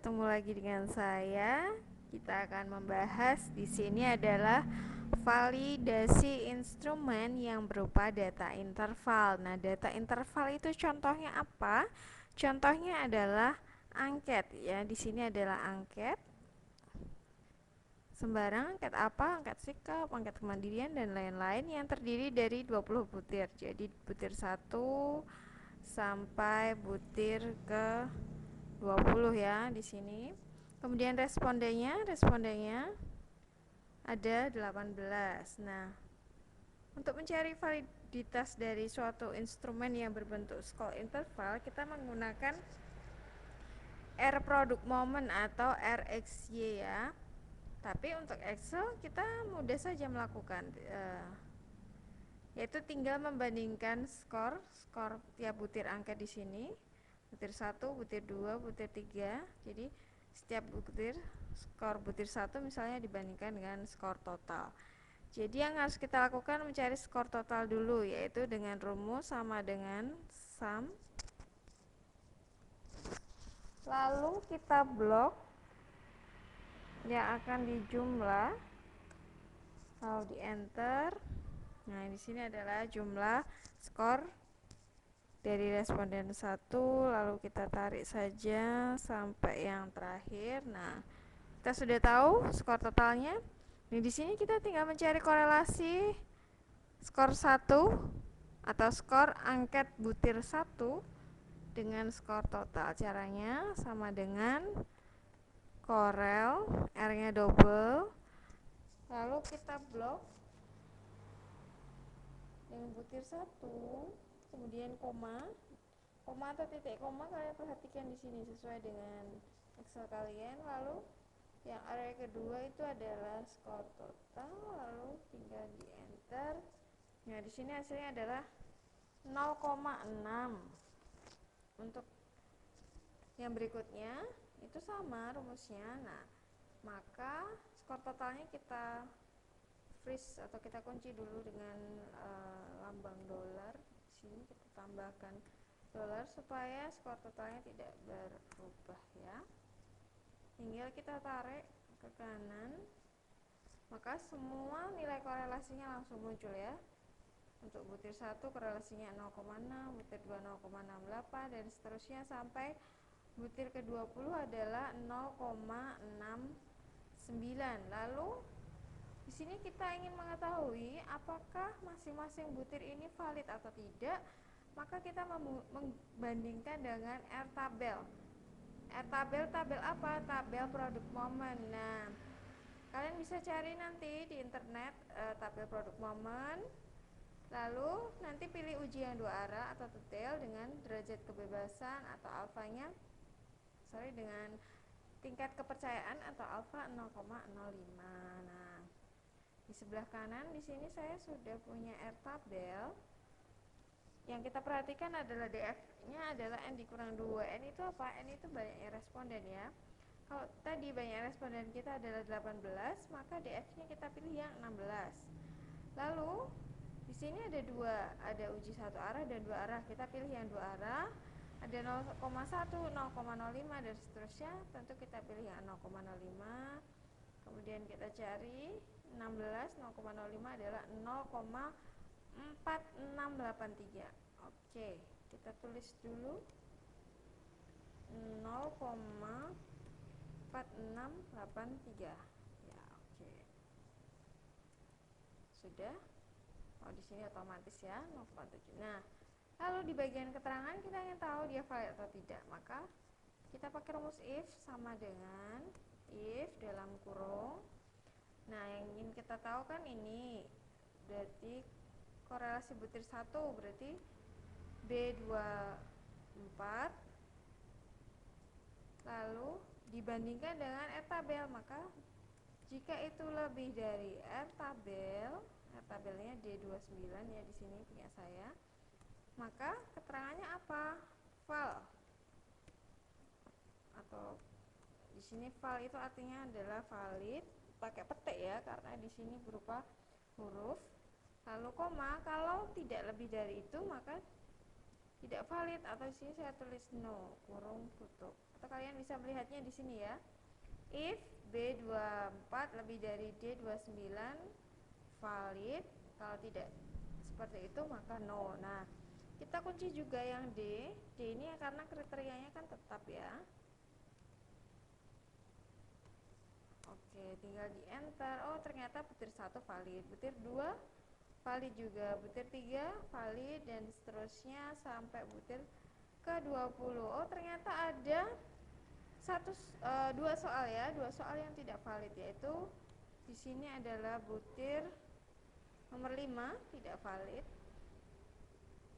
ketemu lagi dengan saya. Kita akan membahas di sini adalah validasi instrumen yang berupa data interval. Nah, data interval itu contohnya apa? Contohnya adalah angket ya. Di sini adalah angket. Sembarang angket apa? Angket sikap, angket kemandirian dan lain-lain yang terdiri dari 20 butir. Jadi butir 1 sampai butir ke 20 ya di sini. Kemudian respondennya ada 18. Nah, untuk mencari validitas dari suatu instrumen yang berbentuk skala interval, kita menggunakan R product moment atau RxY ya. Tapi untuk Excel kita mudah saja melakukan yaitu tinggal membandingkan skor tiap butir angka di sini. Butir 1, butir 2, butir 3. Jadi setiap butir skor butir 1 misalnya dibandingkan dengan skor total. Jadi yang harus kita lakukan mencari skor total dulu, yaitu dengan rumus sama dengan sum. Lalu kita blok yang akan dijumlah. Lalu di enter. Nah, di sini adalah jumlah skor dari responden 1, lalu kita tarik saja sampai yang terakhir. Nah, kita sudah tahu skor totalnya. Nah, di sini kita tinggal mencari korelasi skor 1 atau skor angket butir 1 dengan skor total. Caranya sama dengan korel, R-nya double. Lalu kita blok yang butir 1, kemudian koma atau titik koma kalian perhatikan di sini sesuai dengan Excel kalian. Lalu yang area kedua itu adalah skor total, lalu tinggal di enter. Nah, di sini hasilnya adalah 0,6. Untuk yang berikutnya itu sama rumusnya. Nah, maka skor totalnya kita freeze atau kita kunci dulu dengan lambang dolar. Di sini kita tambahkan dolar supaya skor totalnya tidak berubah ya. Tinggal kita tarik ke kanan, maka semua nilai korelasinya langsung muncul ya. Untuk butir 1 korelasinya 0,6, butir 2 0,68 dan seterusnya sampai butir ke-20 adalah 0,69. Lalu di sini kita ingin mengetahui apakah masing-masing butir ini valid atau tidak, maka kita membandingkan dengan R tabel. R tabel apa? Tabel produk moment. Nah, kalian bisa cari nanti di internet tabel produk moment. Lalu nanti pilih uji yang dua arah atau detail dengan derajat kebebasan atau alfanya dengan tingkat kepercayaan atau alfa 0,05. Nah, di sebelah kanan di sini saya sudah punya R tabel. Yang kita perhatikan adalah DF-nya adalah N dikurang 2. N itu apa? N itu banyaknya responden ya. Kalau tadi banyak responden kita adalah 18, maka DF-nya kita pilih yang 16. Lalu di sini ada uji satu arah dan dua arah. Kita pilih yang dua arah. Ada 0,1, 0,05 dan seterusnya. Tentu kita pilih yang 0,05. Kemudian kita cari 16, 0,05 adalah 0,4683. Oke, kita tulis dulu 0,4683. Ya, oke. Sudah. Oh, di sini otomatis ya 0,7. Nah, lalu di bagian keterangan kita ingin tahu dia valid atau tidak. Maka kita pakai rumus if sama dengan if dalam kurung. Nah, yang ingin kita tahu kan ini berarti korelasi butir 1 berarti B24, lalu dibandingkan dengan R tabel, maka jika itu lebih dari R tabelnya D29 ya, di sini punya saya, maka keterangannya apa? Val. Atau di sini val itu artinya adalah valid, pakai petik ya karena di sini berupa huruf. Lalu koma, kalau tidak lebih dari itu maka tidak valid, atau di sini saya tulis no kurung tutup, atau kalian bisa melihatnya di sini ya. If B24 lebih dari D29 valid, kalau tidak seperti itu maka no. Nah, kita kunci juga yang D. D ini karena kriterianya kan tetap ya. Oke, tinggal di enter. Oh, ternyata butir 1 valid, butir 2 valid juga, butir 3 valid, dan seterusnya sampai butir ke 20. Oh, ternyata ada dua soal ya, dua soal yang tidak valid, yaitu di sini adalah butir nomor 5 tidak valid.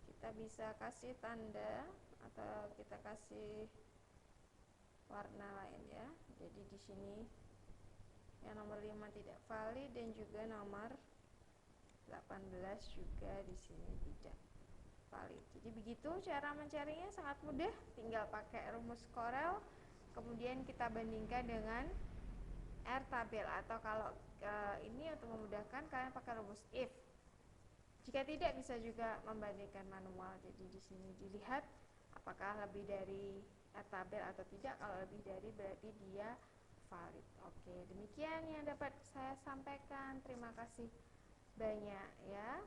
Kita bisa kasih tanda atau kita kasih warna lain ya. Jadi di sini yang nomor 5 tidak valid, dan juga nomor 18 juga di sini tidak valid. Jadi begitu cara mencarinya, sangat mudah, tinggal pakai rumus Corel, kemudian kita bandingkan dengan R tabel, atau kalau ini untuk memudahkan kalian pakai rumus if. Jika tidak, bisa juga membandingkan manual. Jadi di sini dilihat apakah lebih dari R tabel atau tidak. Kalau lebih dari berarti dia valid. Oke, demikian yang dapat saya sampaikan. Terima kasih banyak ya.